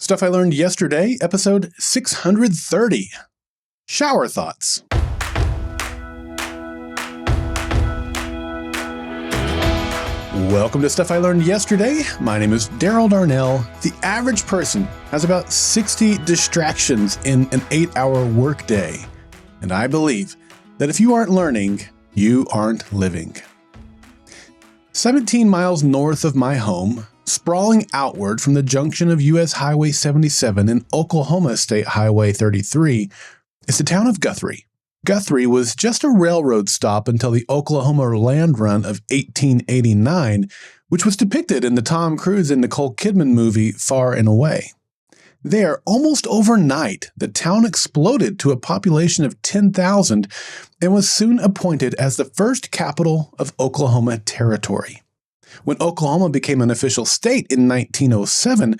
Stuff I Learned Yesterday, episode 630. Shower Thoughts. Welcome to Stuff I Learned Yesterday. My name is Daryl Darnell. The average person has about 60 distractions in an 8-hour workday. And I believe that if you aren't learning, you aren't living. 17 miles north of my home, sprawling outward from the junction of U.S. Highway 77 and Oklahoma State Highway 33, is the town of Guthrie. Guthrie was just a railroad stop until the Oklahoma Land Run of 1889, which was depicted in the Tom Cruise and Nicole Kidman movie Far and Away. There, almost overnight, the town exploded to a population of 10,000 and was soon appointed as the first capital of Oklahoma Territory. When Oklahoma became an official state in 1907,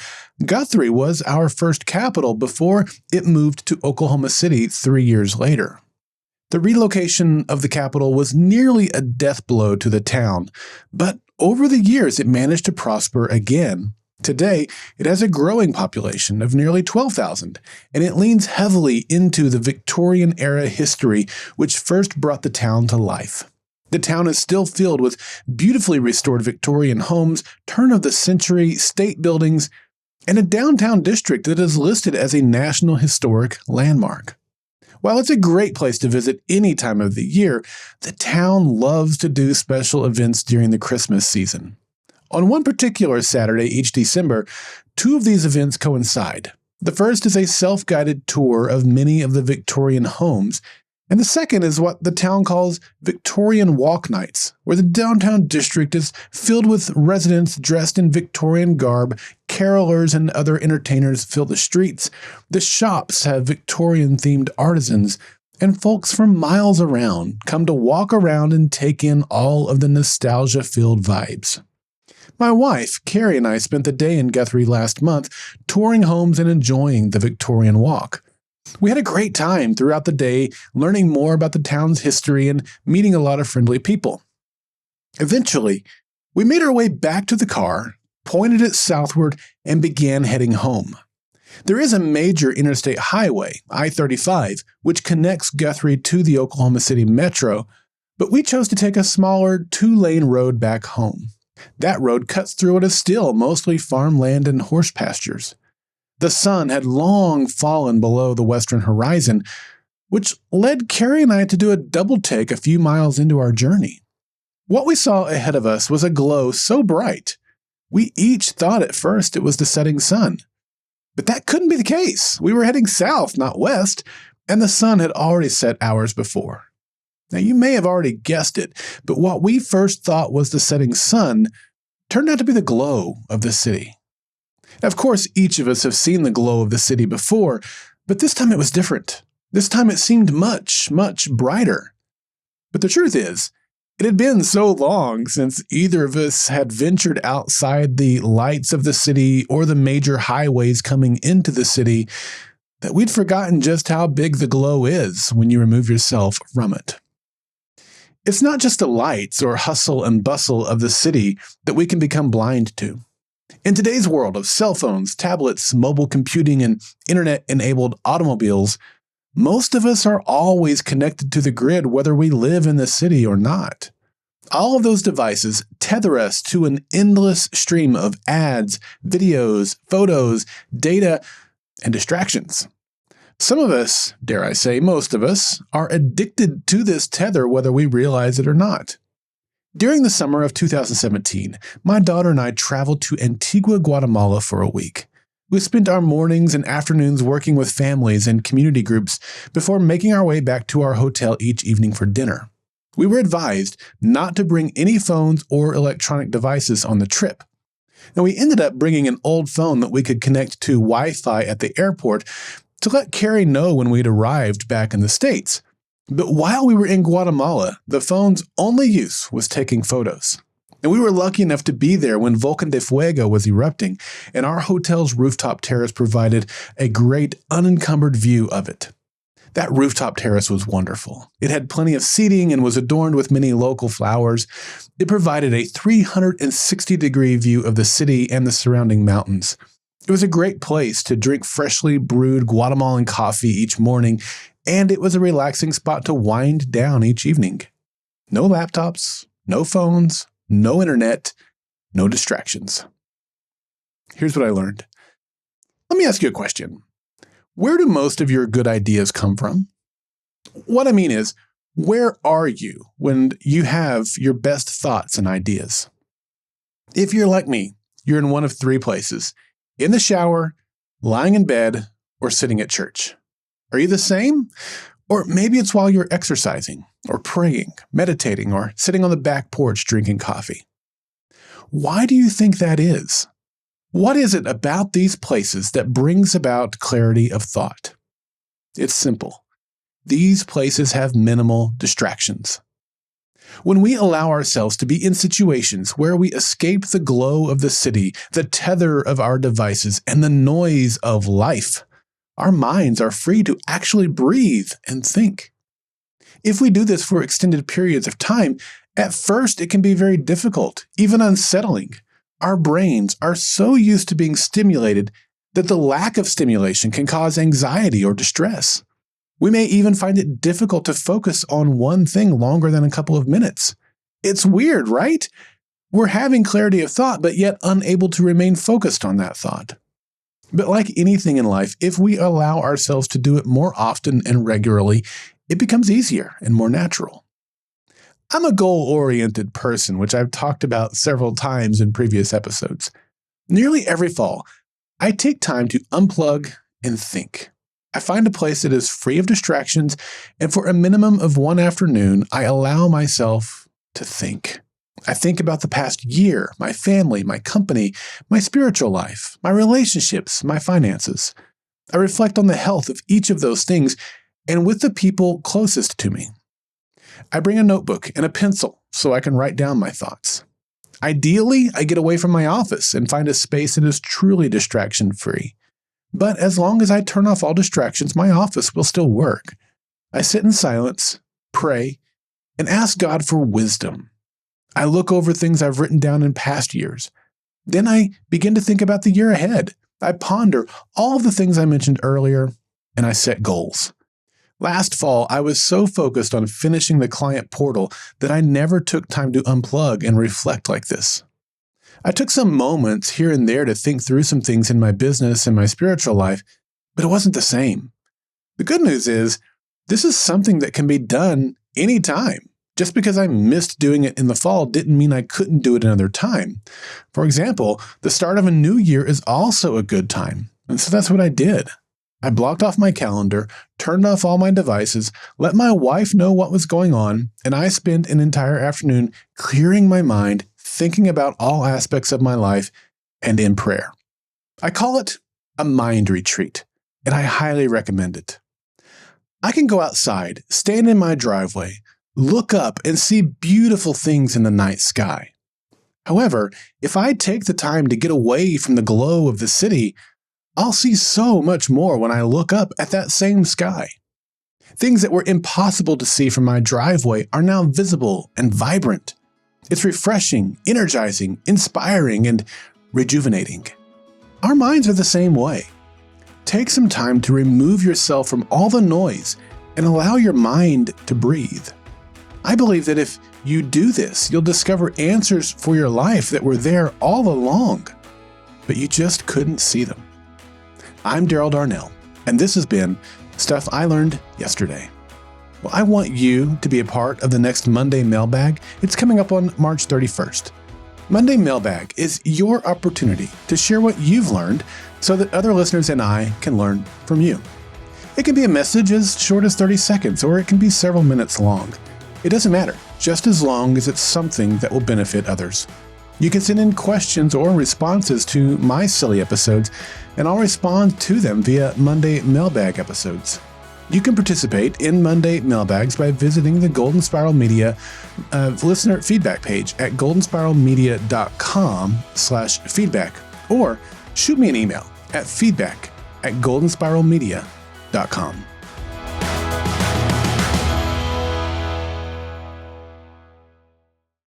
Guthrie was our first capital before it moved to Oklahoma City 3 years later. The relocation of the capital was nearly a death blow to the town, but over the years it managed to prosper again. Today, it has a growing population of nearly 12,000, and it leans heavily into the Victorian-era history which first brought the town to life. The town is still filled with beautifully restored Victorian homes, turn-of-the-century state buildings, and a downtown district that is listed as a National Historic Landmark. While it's a great place to visit any time of the year, the town loves to do special events during the Christmas season. On one particular Saturday each December, two of these events coincide. The first is a self-guided tour of many of the Victorian homes, and the second is what the town calls Victorian Walk Nights, where the downtown district is filled with residents dressed in Victorian garb, carolers and other entertainers fill the streets, the shops have Victorian-themed artisans, and folks from miles around come to walk around and take in all of the nostalgia-filled vibes. My wife, Carrie, and I spent the day in Guthrie last month touring homes and enjoying the Victorian walk. We had a great time throughout the day, learning more about the town's history and meeting a lot of friendly people. Eventually, we made our way back to the car, pointed it southward, and began heading home. There is a major interstate highway, I-35, which connects Guthrie to the Oklahoma City Metro, but we chose to take a smaller 2-lane road back home. That road cuts through what is still mostly farmland and horse pastures. The sun had long fallen below the western horizon, which led Carrie and I to do a double take a few miles into our journey. What we saw ahead of us was a glow so bright, we each thought at first it was the setting sun. But that couldn't be the case. We were heading south, not west, and the sun had already set hours before. Now, you may have already guessed it, but what we first thought was the setting sun turned out to be the glow of the city. Of course, each of us have seen the glow of the city before, but this time it was different. This time it seemed much, much brighter. But the truth is, it had been so long since either of us had ventured outside the lights of the city or the major highways coming into the city that we'd forgotten just how big the glow is when you remove yourself from it. It's not just the lights or hustle and bustle of the city that we can become blind to. In today's world of cell phones, tablets, mobile computing, and internet-enabled automobiles, most of us are always connected to the grid whether we live in the city or not. All of those devices tether us to an endless stream of ads, videos, photos, data, and distractions. Some of us, dare I say most of us, are addicted to this tether whether we realize it or not. During the summer of 2017, my daughter and I traveled to Antigua, Guatemala for a week. We spent our mornings and afternoons working with families and community groups before making our way back to our hotel each evening for dinner. We were advised not to bring any phones or electronic devices on the trip. Now, we ended up bringing an old phone that we could connect to Wi-Fi at the airport to let Carrie know when we'd arrived back in the States. But while we were in Guatemala, the phone's only use was taking photos. And we were lucky enough to be there when Volcan de Fuego was erupting, and our hotel's rooftop terrace provided a great unencumbered view of it. That rooftop terrace was wonderful. It had plenty of seating and was adorned with many local flowers. It provided a 360-degree view of the city and the surrounding mountains. It was a great place to drink freshly brewed Guatemalan coffee each morning, and it was a relaxing spot to wind down each evening. No laptops, no phones, no internet, no distractions. Here's what I learned. Let me ask you a question. Where do most of your good ideas come from? What I mean is, where are you when you have your best thoughts and ideas? If you're like me, you're in one of three places: in the shower, lying in bed, or sitting at church. Are you the same? Or maybe it's while you're exercising, or praying, meditating, or sitting on the back porch drinking coffee. Why do you think that is? What is it about these places that brings about clarity of thought? It's simple. These places have minimal distractions. When we allow ourselves to be in situations where we escape the glow of the city, the tether of our devices, and the noise of life, our minds are free to actually breathe and think. If we do this for extended periods of time, at first it can be very difficult, even unsettling. Our brains are so used to being stimulated that the lack of stimulation can cause anxiety or distress. We may even find it difficult to focus on one thing longer than a couple of minutes. It's weird, right? We're having clarity of thought, but yet unable to remain focused on that thought. But like anything in life, if we allow ourselves to do it more often and regularly, it becomes easier and more natural. I'm a goal-oriented person, which I've talked about several times in previous episodes. Nearly every fall, I take time to unplug and think. I find a place that is free of distractions, and for a minimum of one afternoon, I allow myself to think. I think about the past year, my family, my company, my spiritual life, my relationships, my finances. I reflect on the health of each of those things and with the people closest to me. I bring a notebook and a pencil so I can write down my thoughts. Ideally, I get away from my office and find a space that is truly distraction-free. But as long as I turn off all distractions, my office will still work. I sit in silence, pray, and ask God for wisdom. I look over things I've written down in past years. Then I begin to think about the year ahead. I ponder all of the things I mentioned earlier, and I set goals. Last fall, I was so focused on finishing the client portal that I never took time to unplug and reflect like this. I took some moments here and there to think through some things in my business and my spiritual life, but it wasn't the same. The good news is, this is something that can be done anytime. Just because I missed doing it in the fall didn't mean I couldn't do it another time. For example, the start of a new year is also a good time, and so that's what I did. I blocked off my calendar, turned off all my devices, let my wife know what was going on, and I spent an entire afternoon clearing my mind, thinking about all aspects of my life, and in prayer. I call it a mind retreat, and I highly recommend it. I can go outside, stand in my driveway, look up and see beautiful things in the night sky. However, if I take the time to get away from the glow of the city, I'll see so much more when I look up at that same sky. Things that were impossible to see from my driveway are now visible and vibrant. It's refreshing, energizing, inspiring, and rejuvenating. Our minds are the same way. Take some time to remove yourself from all the noise and allow your mind to breathe. I believe that if you do this, you'll discover answers for your life that were there all along, but you just couldn't see them. I'm Daryl Darnell, and this has been Stuff I Learned Yesterday. Well, I want you to be a part of the next Monday Mailbag. It's coming up on March 31st. Monday Mailbag is your opportunity to share what you've learned so that other listeners and I can learn from you. It can be a message as short as 30 seconds, or it can be several minutes long. It doesn't matter, just as long as it's something that will benefit others. You can send in questions or responses to my SILY episodes, and I'll respond to them via Monday Mailbag episodes. You can participate in Monday Mailbags by visiting the Golden Spiral Media listener feedback page at goldenspiralmedia.com/feedback, or shoot me an email at feedback@goldenspiralmedia.com.